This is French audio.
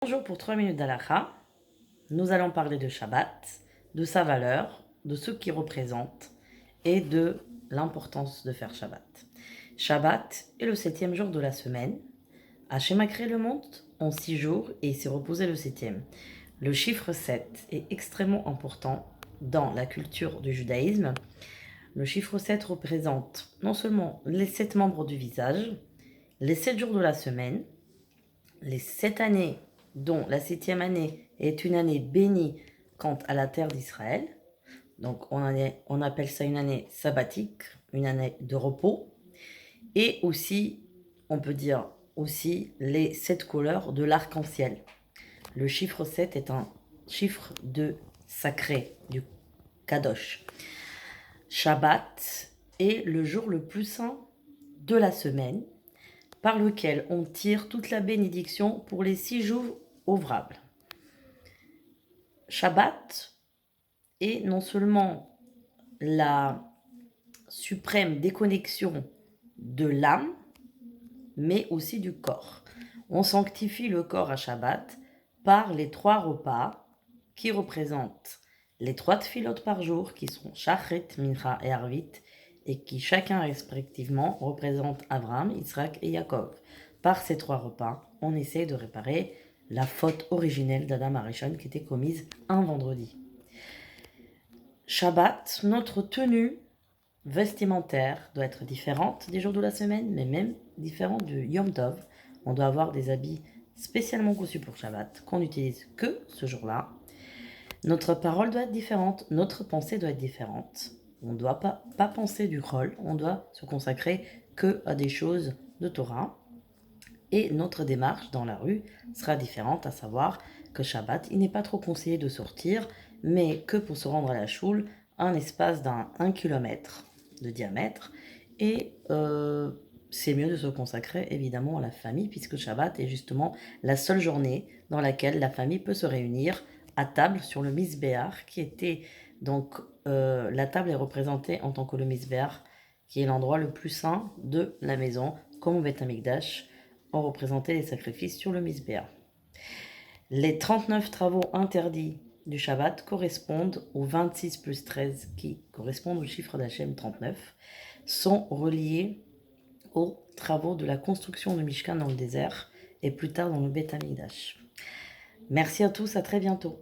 Bonjour pour 3 minutes d'Halakha. Nous allons parler de Shabbat, de sa valeur, de ce qu'il représente et de l'importance de faire Shabbat. Shabbat est le 7e jour de la semaine. Hachem a créé le monde en 6 jours et il s'est reposé le 7e. Le chiffre 7 est extrêmement important dans la culture du judaïsme. Le chiffre 7 représente non seulement les 7 membres du visage, les 7 jours de la semaine, les 7 années dont la 7e année est une année bénie quant à la terre d'Israël. Donc on appelle ça une année sabbatique, une année de repos. Et aussi, on peut dire aussi les 7 couleurs de l'arc-en-ciel. Le chiffre 7 est un chiffre de sacré, du Kadosh. Shabbat est le jour le plus saint de la semaine, par lequel on tire toute la bénédiction pour les 6 jours ouvrables. Shabbat est non seulement la suprême déconnexion de l'âme, mais aussi du corps. On sanctifie le corps à Shabbat par les 3 repas qui représentent les 3 tfilotes par jour, qui sont Shachrit, Mincha et Arvit, et qui chacun respectivement représentent Abraham, Yitzhak et Yaakov. Par ces 3 repas, on essaie de réparer la faute originelle d'Adam Arishon qui était commise un vendredi. Shabbat, notre tenue vestimentaire doit être différente des jours de la semaine, mais même différente du Yom Tov. On doit avoir des habits spécialement conçus pour Shabbat, qu'on n'utilise que ce jour-là. Notre parole doit être différente, notre pensée doit être différente. On ne doit pas penser du rôle, on doit se consacrer que à des choses de Torah. Et notre démarche dans la rue sera différente, à savoir que Shabbat, il n'est pas trop conseillé de sortir, mais que pour se rendre à la choule, un espace d'un 1 km de diamètre. Et c'est mieux de se consacrer évidemment à la famille, puisque Shabbat est justement la seule journée dans laquelle la famille peut se réunir à table sur le Misbéar, qui était donc la table est représentée en tant que le Misbéar, qui est l'endroit le plus saint de la maison, comme au Beth Amikdash, on représentait les sacrifices sur le Misbéar. Les 39 travaux interdits du Shabbat correspondent aux 26 plus 13 qui correspondent au chiffre d'Hachem 39, sont reliés aux travaux de la construction de Mishkan dans le désert et plus tard dans le Beth Amikdash. Merci à tous, à très bientôt.